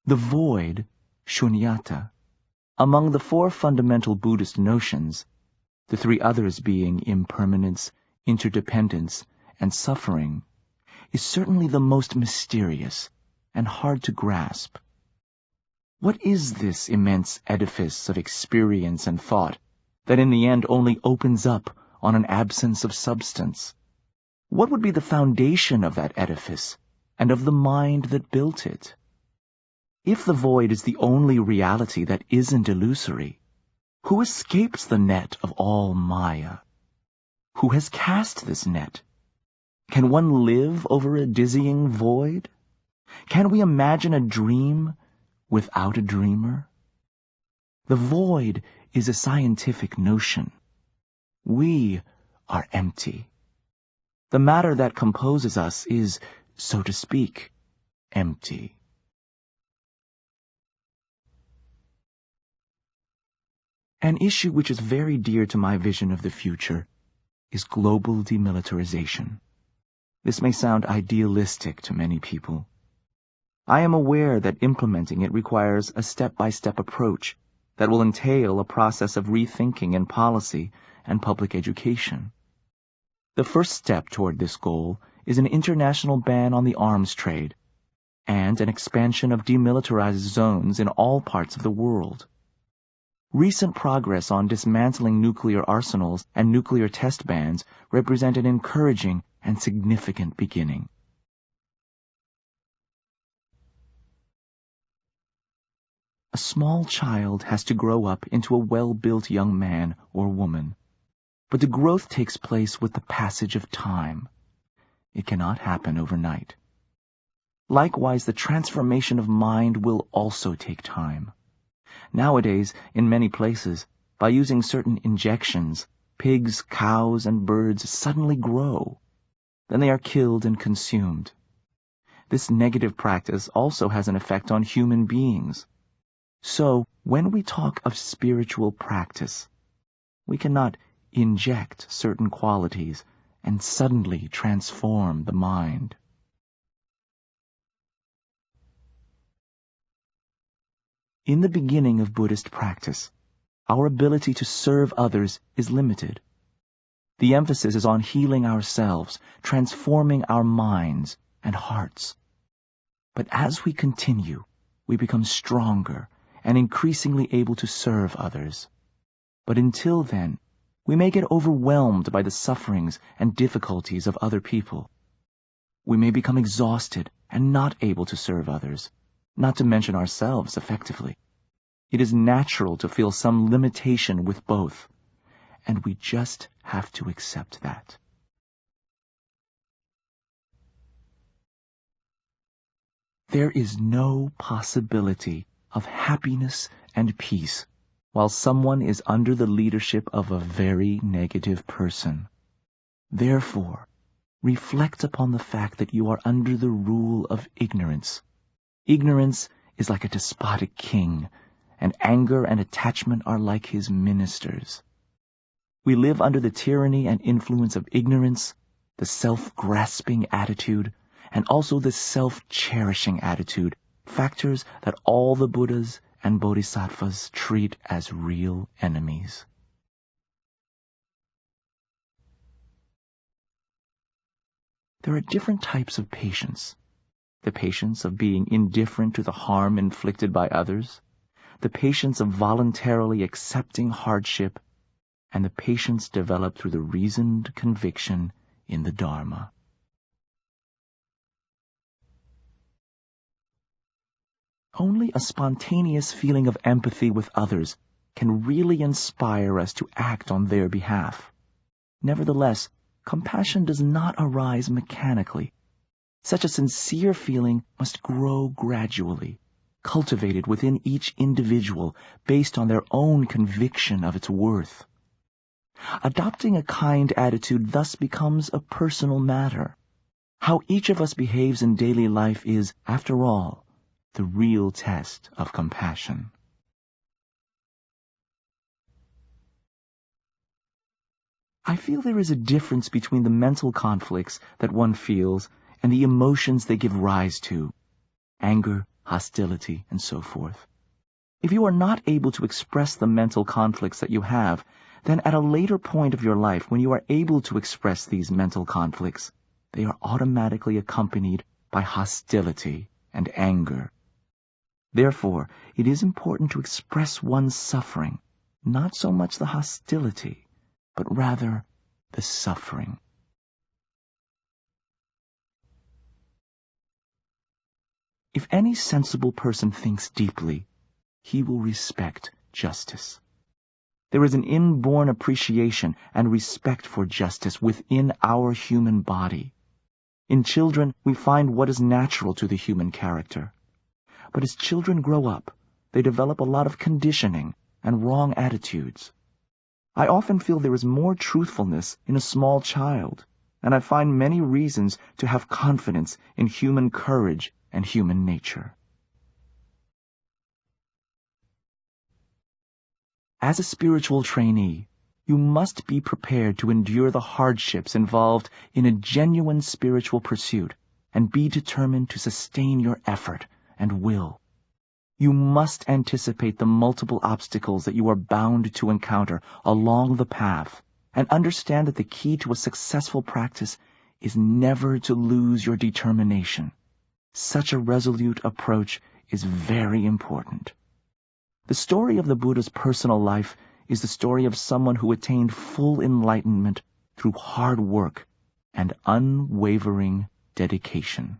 The void, shunyata, among the four fundamental Buddhist notions, the three others being impermanence, interdependence, and suffering, is certainly the most mysterious and hard to grasp. What is this immense edifice of experience and thought that in the end only opens up on an absence of substance? What would be the foundation of that edifice and of the mind that built it? If the void is the only reality that isn't illusory, who escapes the net of all Maya? Who has cast this net? Can one live over a dizzying void? Can we imagine a dream without a dreamer? The void is a scientific notion. We are empty. The matter that composes us is, so to speak, empty. An issue which is very dear to my vision of the future is global demilitarization. This may sound idealistic to many people. I am aware that implementing it requires a step-by-step approach that will entail a process of rethinking in policy and public education. The first step toward this goal is an international ban on the arms trade and an expansion of demilitarized zones in all parts of the world. Recent progress on dismantling nuclear arsenals and nuclear test bans represent an encouraging and significant beginning. A small child has to grow up into a well-built young man or woman, but the growth takes place with the passage of time. It cannot happen overnight. Likewise, the transformation of mind will also take time. Nowadays, in many places, by using certain injections, pigs, cows, and birds suddenly grow. Then they are killed and consumed. This negative practice also has an effect on human beings. So, when we talk of spiritual practice, we cannot inject certain qualities and suddenly transform the mind. In the beginning of Buddhist practice, our ability to serve others is limited. The emphasis is on healing ourselves, transforming our minds and hearts. But as we continue, we become stronger and increasingly able to serve others. But until then, we may get overwhelmed by the sufferings and difficulties of other people. We may become exhausted and not able to serve others, not to mention ourselves effectively. It is natural to feel some limitation with both, and we just have to accept that. There is no possibility of happiness and peace while someone is under the leadership of a very negative person. Therefore, reflect upon the fact that you are under the rule of ignorance. Ignorance is like a despotic king, and anger and attachment are like his ministers. We live under the tyranny and influence of ignorance, the self-grasping attitude, and also the self-cherishing attitude, factors that all the Buddhas and Bodhisattvas treat as real enemies. There are different types of patience. The patience of being indifferent to the harm inflicted by others, the patience of voluntarily accepting hardship, and the patience developed through the reasoned conviction in the Dharma. Only a spontaneous feeling of empathy with others can really inspire us to act on their behalf. Nevertheless, compassion does not arise mechanically. Such a sincere feeling must grow gradually, cultivated within each individual based on their own conviction of its worth. Adopting a kind attitude thus becomes a personal matter. How each of us behaves in daily life is, after all, the real test of compassion. I feel there is a difference between the mental conflicts that one feels and the emotions they give rise to: anger, hostility, and so forth. If you are not able to express the mental conflicts that you have, then at a later point of your life, when you are able to express these mental conflicts, they are automatically accompanied by hostility and anger. Therefore, it is important to express one's suffering, not so much the hostility, but rather the suffering. If any sensible person thinks deeply, he will respect justice. There is an inborn appreciation and respect for justice within our human body. In children, we find what is natural to the human character. But as children grow up, they develop a lot of conditioning and wrong attitudes. I often feel there is more truthfulness in a small child, and I find many reasons to have confidence in human courage and human nature. As a spiritual trainee, you must be prepared to endure the hardships involved in a genuine spiritual pursuit and be determined to sustain your effort and will. You must anticipate the multiple obstacles that you are bound to encounter along the path and understand that the key to a successful practice is never to lose your determination. Such a resolute approach is very important. The story of the Buddha's personal life is the story of someone who attained full enlightenment through hard work and unwavering dedication.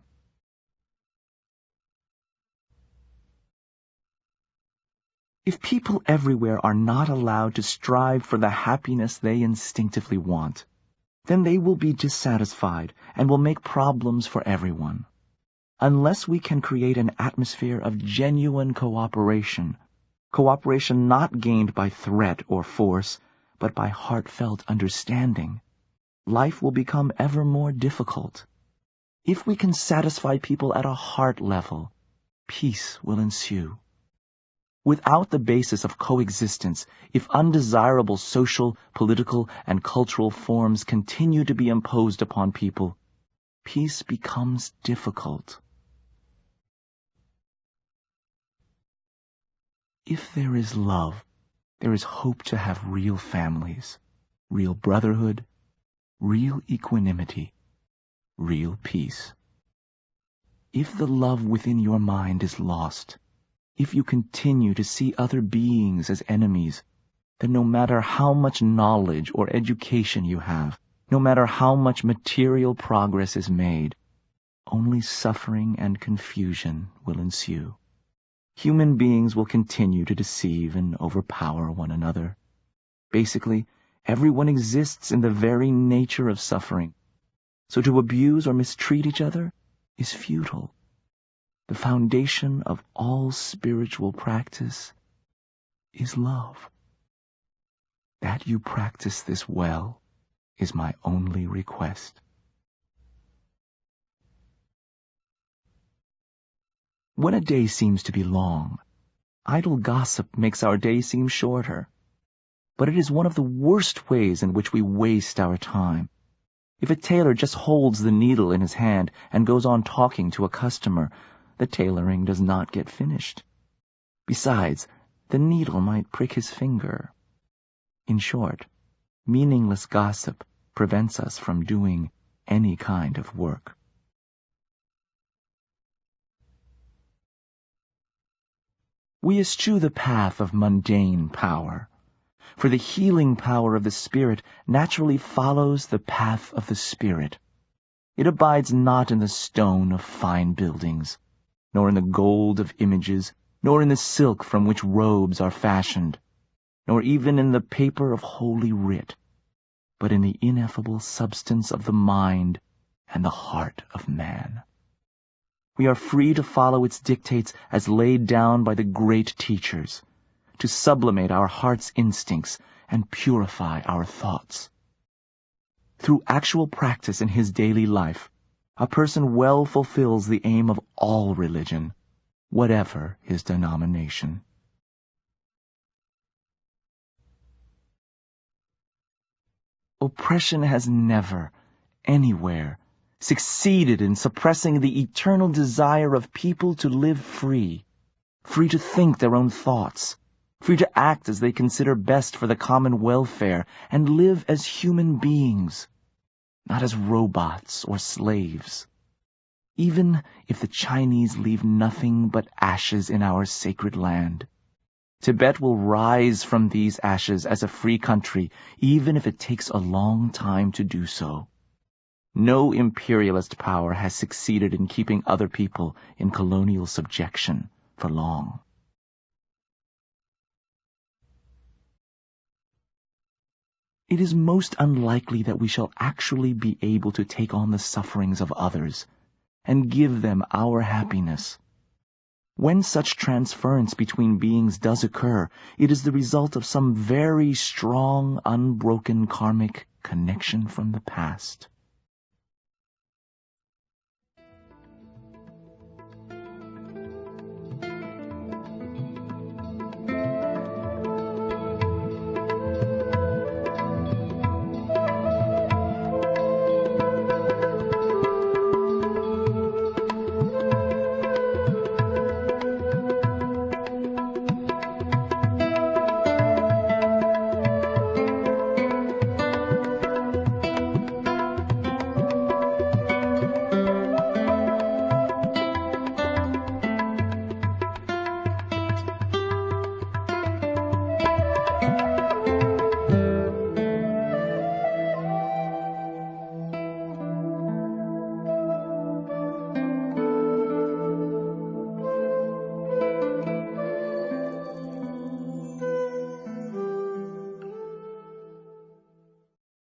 If people everywhere are not allowed to strive for the happiness they instinctively want, then they will be dissatisfied and will make problems for everyone. Unless we can create an atmosphere of genuine cooperation not gained by threat or force, but by heartfelt understanding, life will become ever more difficult. If we can satisfy people at a heart level, peace will ensue. Without the basis of coexistence, if undesirable social, political, and cultural forms continue to be imposed upon people, peace becomes difficult. If there is love, there is hope to have real families, real brotherhood, real equanimity, real peace. If the love within your mind is lost, if you continue to see other beings as enemies, then no matter how much knowledge or education you have, no matter how much material progress is made, only suffering and confusion will ensue. Human beings will continue to deceive and overpower one another. Basically, everyone exists in the very nature of suffering. So to abuse or mistreat each other is futile. The foundation of all spiritual practice is love. That you practice this well is my only request. When a day seems to be long, idle gossip makes our day seem shorter. But it is one of the worst ways in which we waste our time. If a tailor just holds the needle in his hand and goes on talking to a customer, the tailoring does not get finished. Besides, the needle might prick his finger. In short, meaningless gossip prevents us from doing any kind of work. We eschew the path of mundane power, for the healing power of the Spirit naturally follows the path of the Spirit. It abides not in the stone of fine buildings, nor in the gold of images, nor in the silk from which robes are fashioned, nor even in the paper of holy writ, but in the ineffable substance of the mind and the heart of man. We are free to follow its dictates as laid down by the great teachers, to sublimate our heart's instincts and purify our thoughts. Through actual practice in his daily life, a person well fulfills the aim of all religion, whatever his denomination. Oppression has never, anywhere, succeeded in suppressing the eternal desire of people to live free, free to think their own thoughts, free to act as they consider best for the common welfare, and live as human beings, not as robots or slaves. Even if the Chinese leave nothing but ashes in our sacred land, Tibet will rise from these ashes as a free country, even if it takes a long time to do so. No imperialist power has succeeded in keeping other people in colonial subjection for long. It is most unlikely that we shall actually be able to take on the sufferings of others and give them our happiness. When such transference between beings does occur, it is the result of some very strong, unbroken karmic connection from the past.